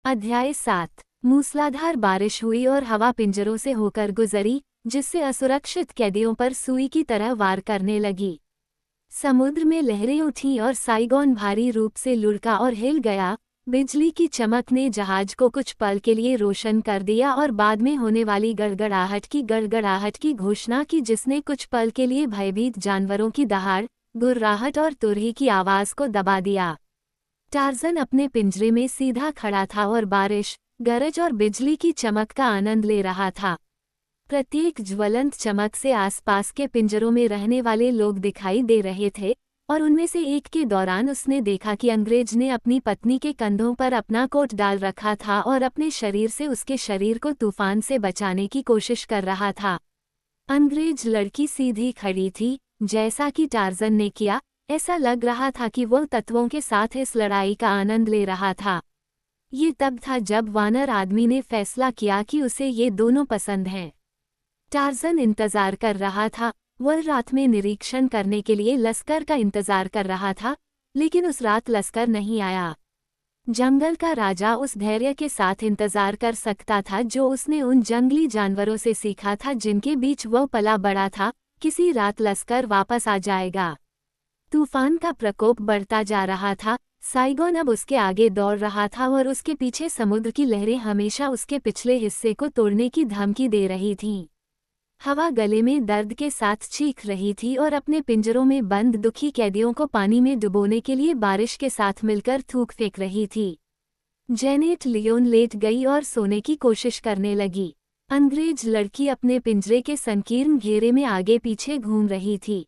अध्याय 7। मूसलाधार बारिश हुई और हवा पिंजरों से होकर गुजरी, जिससे असुरक्षित कैदियों पर सुई की तरह वार करने लगी। समुद्र में लहरें उठीं और साइगोन भारी रूप से लुढ़का और हिल गया। बिजली की चमक ने जहाज को कुछ पल के लिए रोशन कर दिया और बाद में होने वाली गड़गड़ाहट की घोषणा की, जिसने कुछ पल के लिए भयभीत जानवरों की दहाड़, गुर्राहट और तुरही की आवाज को दबा दिया। टार्ज़न अपने पिंजरे में सीधा खड़ा था और बारिश, गरज और बिजली की चमक का आनंद ले रहा था। प्रत्येक ज्वलंत चमक से आसपास के पिंजरों में रहने वाले लोग दिखाई दे रहे थे, और उनमें से एक के दौरान उसने देखा कि अंग्रेज ने अपनी पत्नी के कंधों पर अपना कोट डाल रखा था और अपने शरीर से उसके शरीर को तूफान से बचाने की कोशिश कर रहा था। अंग्रेज लड़की सीधी खड़ी थी, जैसा कि टार्ज़न ने किया। ऐसा लग रहा था कि वह तत्वों के साथ इस लड़ाई का आनंद ले रहा था। ये तब था जब वानर आदमी ने फैसला किया कि उसे ये दोनों पसंद हैं। टार्ज़न इंतजार कर रहा था। वह रात में निरीक्षण करने के लिए लश्कर का इंतजार कर रहा था, लेकिन उस रात लश्कर नहीं आया। जंगल का राजा उस धैर्य के साथ इंतजार कर सकता था जो उसने उन जंगली जानवरों से सीखा था जिनके बीच वह पला बड़ा था। किसी रात लश्कर वापस आ जाएगा। तूफान का प्रकोप बढ़ता जा रहा था। साइगोन अब उसके आगे दौड़ रहा था और उसके पीछे समुद्र की लहरें हमेशा उसके पिछले हिस्से को तोड़ने की धमकी दे रही थीं। हवा गले में दर्द के साथ चीख रही थी और अपने पिंजरों में बंद दुखी कैदियों को पानी में डुबोने के लिए बारिश के साथ मिलकर थूक फेंक रही थी। जेनेट लियोन लेट गई और सोने की कोशिश करने लगी। अंग्रेज लड़की अपने पिंजरे के संकीर्ण घेरे में आगे पीछे घूम रही थी।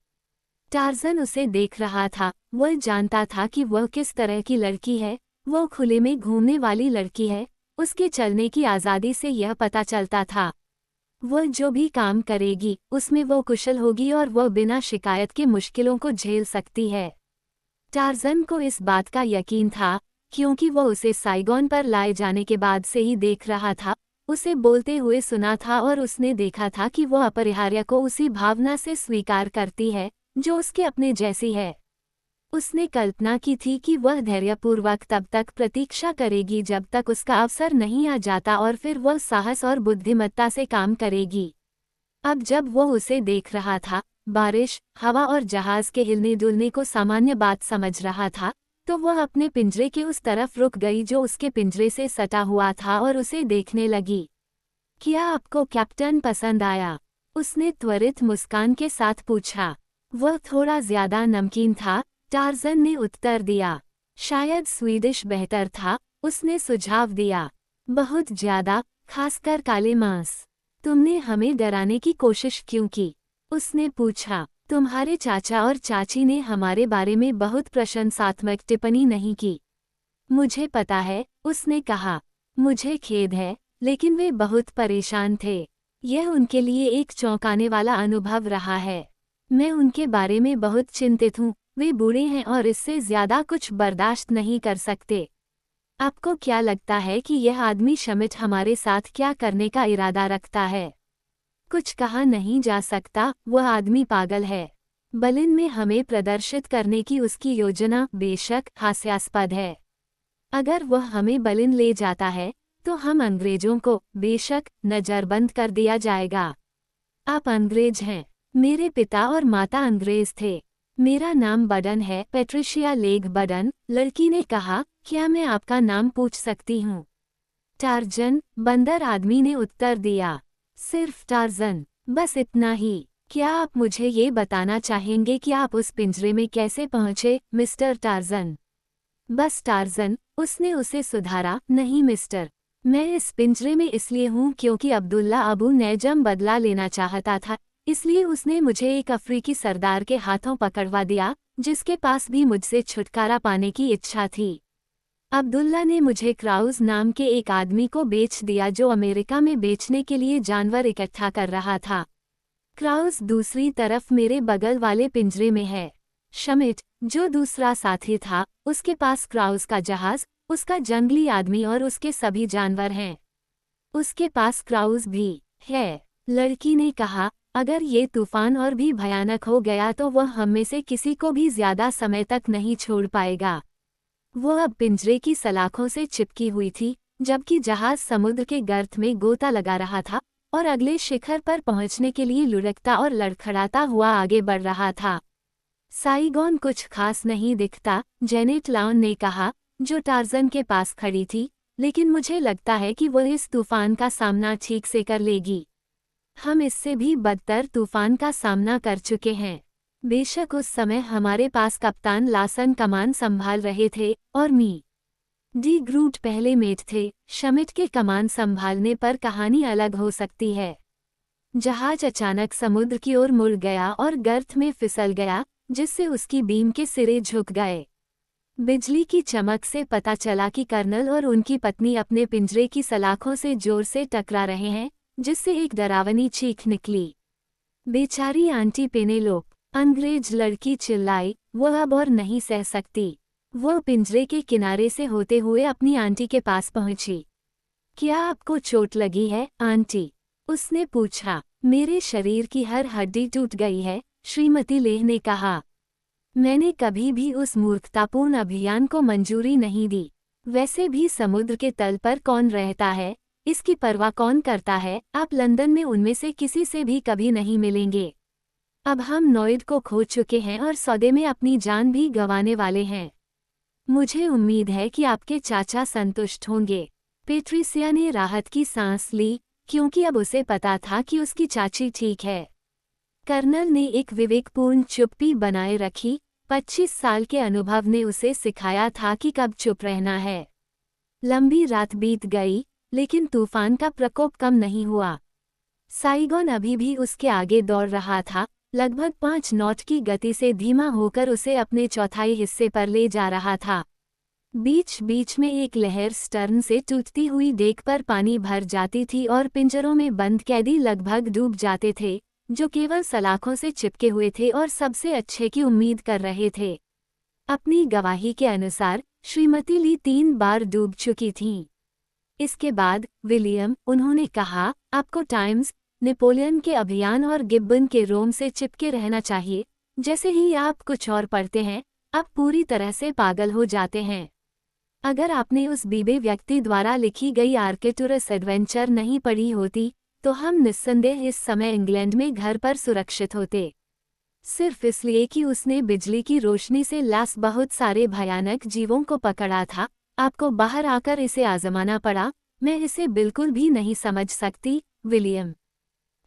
टार्ज़न उसे देख रहा था। वह जानता था कि वह किस तरह की लड़की है। वह खुले में घूमने वाली लड़की है। उसके चलने की आज़ादी से यह पता चलता था। वह जो भी काम करेगी उसमें वह कुशल होगी और वह बिना शिकायत के मुश्किलों को झेल सकती है। टार्ज़न को इस बात का यकीन था, क्योंकि वह उसे साइगोन पर लाए जाने के बाद से ही देख रहा था, उसे बोलते हुए सुना था और उसने देखा था कि वह अपरिहार्य को उसी भावना से स्वीकार करती है जो उसके अपने जैसी है। उसने कल्पना की थी कि वह धैर्यपूर्वक तब तक प्रतीक्षा करेगी जब तक उसका अवसर नहीं आ जाता और फिर वह साहस और बुद्धिमत्ता से काम करेगी। अब जब वह उसे देख रहा था, बारिश, हवा और जहाज के हिलने डुलने को सामान्य बात समझ रहा था, तो वह अपने पिंजरे के उस तरफ रुक गई जो उसके पिंजरे से सटा हुआ था और उसे देखने लगी। क्या आपको कैप्टन पसंद आया? उसने त्वरित मुस्कान के साथ पूछा। वह थोड़ा ज्यादा नमकीन था, टार्ज़न ने उत्तर दिया। शायद स्वीडिश बेहतर था, उसने सुझाव दिया। बहुत ज्यादा, खासकर काले मांस। तुमने हमें डराने की कोशिश क्यों की? उसने पूछा। तुम्हारे चाचा और चाची ने हमारे बारे में बहुत प्रशंसात्मक टिप्पणी नहीं की। मुझे पता है, उसने कहा। मुझे खेद है, लेकिन वे बहुत परेशान थे। यह उनके लिए एक चौंकाने वाला अनुभव रहा है। मैं उनके बारे में बहुत चिंतित हूँ। वे बूढ़े हैं और इससे ज्यादा कुछ बर्दाश्त नहीं कर सकते। आपको क्या लगता है कि यह आदमी शमिट हमारे साथ क्या करने का इरादा रखता है? कुछ कहा नहीं जा सकता। वह आदमी पागल है। बर्लिन में हमें प्रदर्शित करने की उसकी योजना बेशक हास्यास्पद है। अगर वह हमें बर्लिन ले जाता है तो हम अंग्रेजों को बेशक नजरबंद कर दिया जाएगा। आप अंग्रेज हैं। मेरे पिता और माता अंग्रेज थे। मेरा नाम बडन है, पैट्रिशिया लेग बडन, लड़की ने कहा। क्या मैं आपका नाम पूछ सकती हूँ? टार्ज़न, बंदर आदमी ने उत्तर दिया। सिर्फ टार्ज़न, बस इतना ही। क्या आप मुझे ये बताना चाहेंगे कि आप उस पिंजरे में कैसे पहुँचे, मिस्टर टार्ज़न? बस टार्ज़न, उसने उसे सुधारा। नहीं मिस्टर, मैं इस पिंजरे में इसलिए हूँ क्योंकि अब्दुल्ला अबू नैजम बदला लेना चाहता था, इसलिए उसने मुझे एक अफ्रीकी सरदार के हाथों पकड़वा दिया, जिसके पास भी मुझसे छुटकारा पाने की इच्छा थी। अब्दुल्ला ने मुझे क्राउज नाम के एक आदमी को बेच दिया जो अमेरिका में बेचने के लिए जानवर इकट्ठा कर रहा था। क्राउज दूसरी तरफ मेरे बगल वाले पिंजरे में है। शमिट, जो दूसरा साथी था, उसके पास क्राउज का जहाज, उसका जंगली आदमी और उसके सभी जानवर हैं। उसके पास क्राउज भी है, लड़की ने कहा। अगर ये तूफान और भी भयानक हो गया तो वह हम में से किसी को भी ज्यादा समय तक नहीं छोड़ पाएगा। वो अब पिंजरे की सलाखों से चिपकी हुई थी, जबकि जहाज समुद्र के गर्त में गोता लगा रहा था और अगले शिखर पर पहुंचने के लिए लुढ़कता और लड़खड़ाता हुआ आगे बढ़ रहा था। साइगोन कुछ खास नहीं दिखता, जेनेट लॉन ने कहा, जो टार्जन के पास खड़ी थी, लेकिन मुझे लगता है कि वह इस तूफान का सामना ठीक से कर लेगी। हम इससे भी बदतर तूफान का सामना कर चुके हैं। बेशक उस समय हमारे पास कप्तान लासन कमान संभाल रहे थे और मी डी ग्रूट पहले मेट थे। शमिट के कमान संभालने पर कहानी अलग हो सकती है। जहाज अचानक समुद्र की ओर मुड़ गया और गर्त में फिसल गया, जिससे उसकी बीम के सिरे झुक गए। बिजली की चमक से पता चला कि कर्नल और उनकी पत्नी अपने पिंजरे की सलाखों से जोर से टकरा रहे हैं, जिससे एक डरावनी चीख निकली। बेचारी आंटी पेनेलोप, अंग्रेज लड़की चिल्लाई, वह अब और नहीं सह सकती। वह पिंजरे के किनारे से होते हुए अपनी आंटी के पास पहुंची। क्या आपको चोट लगी है, आंटी? उसने पूछा। मेरे शरीर की हर हड्डी टूट गई है, श्रीमती लेह ने कहा। मैंने कभी भी उस मूर्खतापूर्ण अभियान को मंजूरी नहीं दी। वैसे भी समुद्र के तल पर कौन रहता है, इसकी परवाह कौन करता है? आप लंदन में उनमें से किसी से भी कभी नहीं मिलेंगे। अब हम नॉइड को खो चुके हैं और सौदे में अपनी जान भी गंवाने वाले हैं। मुझे उम्मीद है कि आपके चाचा संतुष्ट होंगे। पेट्रिसिया ने राहत की सांस ली, क्योंकि अब उसे पता था कि उसकी चाची ठीक है। कर्नल ने एक विवेकपूर्ण चुप्पी बनाए रखी। 25 साल के अनुभव ने उसे सिखाया था कि कब चुप रहना है। लंबी रात बीत गई, लेकिन तूफान का प्रकोप कम नहीं हुआ। साइगोन अभी भी उसके आगे दौड़ रहा था, लगभग 5 नॉट की गति से धीमा होकर उसे अपने चौथाई हिस्से पर ले जा रहा था। बीच बीच में एक लहर स्टर्न से टूटती हुई डेक पर पानी भर जाती थी और पिंजरों में बंद कैदी लगभग डूब जाते थे, जो केवल सलाखों से चिपके हुए थे और सबसे अच्छे की उम्मीद कर रहे थे। अपनी गवाही के अनुसार श्रीमती ली 3 बार डूब चुकी थीं। इसके बाद विलियम, उन्होंने कहा, आपको टाइम्स, नेपोलियन के अभियान और गिब्बन के रोम से चिपके रहना चाहिए। जैसे ही आप कुछ और पढ़ते हैं, आप पूरी तरह से पागल हो जाते हैं। अगर आपने उस बीबे व्यक्ति द्वारा लिखी गई आर्केटुरस एडवेंचर नहीं पढ़ी होती, तो हम निस्संदेह इस समय इंग्लैंड में घर पर सुरक्षित होते। सिर्फ इसलिए कि उसने बिजली की रोशनी से लैस बहुत सारे भयानक जीवों को पकड़ा था, आपको बाहर आकर इसे आजमाना पड़ा। मैं इसे बिल्कुल भी नहीं समझ सकती, विलियम।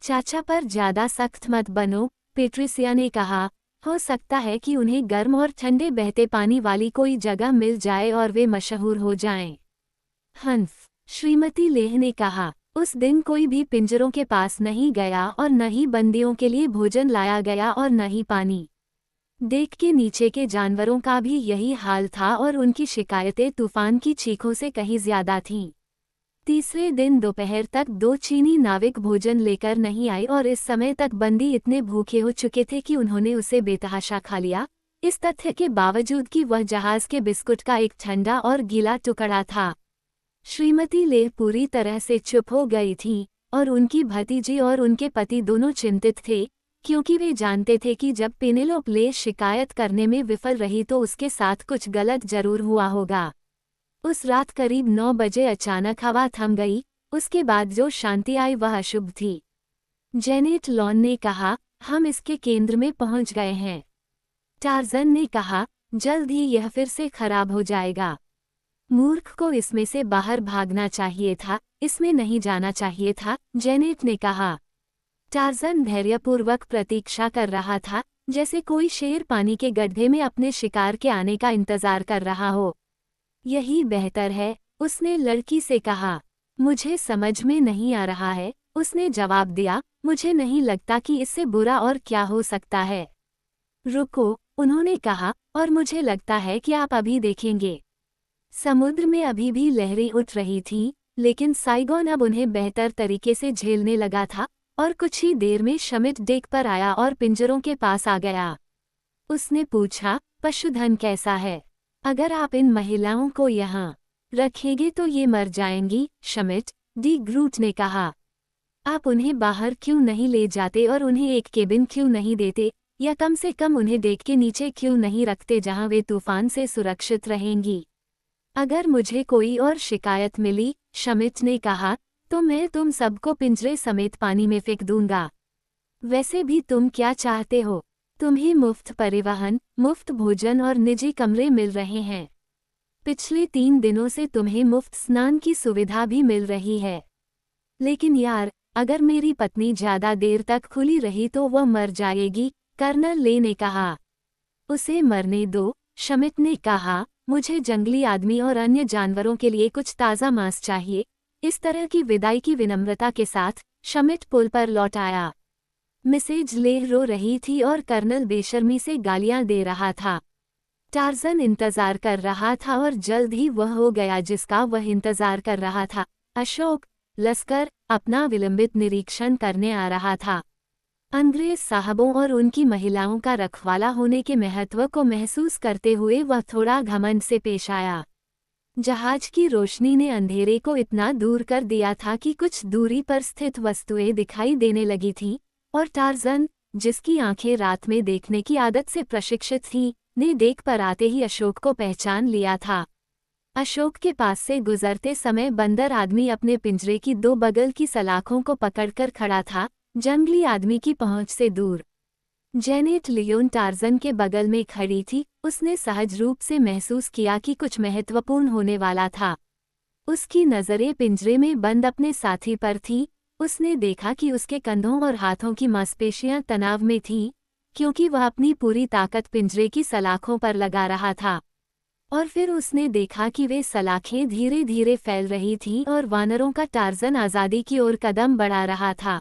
चाचा पर ज्यादा सख्त मत बनो, पेट्रिसिया ने कहा। हो सकता है कि उन्हें गर्म और ठंडे बहते पानी वाली कोई जगह मिल जाए और वे मशहूर हो जाएं। हंफ, श्रीमती लेह ने कहा। उस दिन कोई भी पिंजरों के पास नहीं गया और न ही बंदियों के लिए भोजन लाया गया और न ही पानी। डेक के नीचे के जानवरों का भी यही हाल था और उनकी शिकायतें तूफान की चीखों से कहीं ज्यादा थीं। तीसरे दिन दोपहर तक 2 चीनी नाविक भोजन लेकर नहीं आए और इस समय तक बंदी इतने भूखे हो चुके थे कि उन्होंने उसे बेतहाशा खा लिया, इस तथ्य के बावजूद कि वह जहाज के बिस्कुट का एक ठंडा और गीला टुकड़ा था। श्रीमती लेह पूरी तरह से चुप हो गई थीं और उनकी भतीजी और उनके पति दोनों चिंतित थे, क्योंकि वे जानते थे कि जब पेनेलोप ले शिकायत करने में विफल रही तो उसके साथ कुछ गलत जरूर हुआ होगा। उस रात करीब 9 बजे अचानक हवा थम गई। उसके बाद जो शांति आई वह अशुभ थी। जेनेट लॉन ने कहा, हम इसके केंद्र में पहुंच गए हैं। टार्जन ने कहा, जल्द ही यह फिर से खराब हो जाएगा। मूर्ख को इसमें से बाहर भागना चाहिए था, इसमें नहीं जाना चाहिए था, जेनेट ने कहा। टार्जन धैर्यपूर्वक प्रतीक्षा कर रहा था, जैसे कोई शेर पानी के गड्ढे में अपने शिकार के आने का इंतजार कर रहा हो। यही बेहतर है, उसने लड़की से कहा। मुझे समझ में नहीं आ रहा है, उसने जवाब दिया। मुझे नहीं लगता कि इससे बुरा और क्या हो सकता है। रुको, उन्होंने कहा, और मुझे लगता है कि आप अभी देखेंगे। समुद्र में अभी भी लहरें उठ रही थीं, लेकिन साइगोन अब उन्हें बेहतर तरीके से झेलने लगा था और कुछ ही देर में शमिट डेक पर आया और पिंजरों के पास आ गया। उसने पूछा, पशुधन कैसा है? अगर आप इन महिलाओं को यहाँ रखेंगे तो ये मर जाएंगी, शमिट, डी ग्रूट ने कहा। आप उन्हें बाहर क्यों नहीं ले जाते और उन्हें एक केबिन क्यों नहीं देते, या कम से कम उन्हें डेक के नीचे क्यों नहीं रखते जहाँ वे तूफान से सुरक्षित रहेंगी? अगर मुझे कोई और शिकायत मिली, शमिट ने कहा, तो मैं तुम सबको पिंजरे समेत पानी में फेंक दूंगा। वैसे भी तुम क्या चाहते हो? तुम्हें मुफ्त परिवहन, मुफ्त भोजन और निजी कमरे मिल रहे हैं। पिछले 3 दिनों से तुम्हें मुफ्त स्नान की सुविधा भी मिल रही है। लेकिन यार, अगर मेरी पत्नी ज्यादा देर तक खुली रही तो वह मर जाएगी, कर्नल ले ने कहा। उसे मरने दो, शमिट ने कहा, मुझे जंगली आदमी और अन्य जानवरों के लिए कुछ ताज़ा मांस चाहिए। इस तरह की विदाई की विनम्रता के साथ शमिट पुल पर लौट आया। मिसेज ले रो रही थी और कर्नल बेशर्मी से गालियां दे रहा था। टार्ज़न इंतजार कर रहा था और जल्द ही वह हो गया जिसका वह इंतजार कर रहा था। अशोक, लश्कर, अपना विलंबित निरीक्षण करने आ रहा था। अंग्रेज साहबों और उनकी महिलाओं का रखवाला होने के महत्व को महसूस करते हुए वह थोड़ा घमंड से पेश आया। जहाज की रोशनी ने अंधेरे को इतना दूर कर दिया था कि कुछ दूरी पर स्थित वस्तुएं दिखाई देने लगी थीं, और टार्ज़न, जिसकी आंखें रात में देखने की आदत से प्रशिक्षित थीं, ने देख पर आते ही अशोक को पहचान लिया था। अशोक के पास से गुजरते समय बंदर आदमी अपने पिंजरे की 2 बगल की सलाखों को पकड़कर खड़ा था, जंगली आदमी की पहुंच से दूर। जेनेट लियोन टार्ज़न के बगल में खड़ी थी। उसने सहज रूप से महसूस किया कि कुछ महत्वपूर्ण होने वाला था। उसकी नज़रें पिंजरे में बंद अपने साथी पर थीं। उसने देखा कि उसके कंधों और हाथों की मांसपेशियां तनाव में थीं, क्योंकि वह अपनी पूरी ताकत पिंजरे की सलाखों पर लगा रहा था। और फिर उसने देखा कि वे सलाखें धीरे धीरे फैल रही थीं और वानरों का टार्ज़न आज़ादी की ओर कदम बढ़ा रहा था।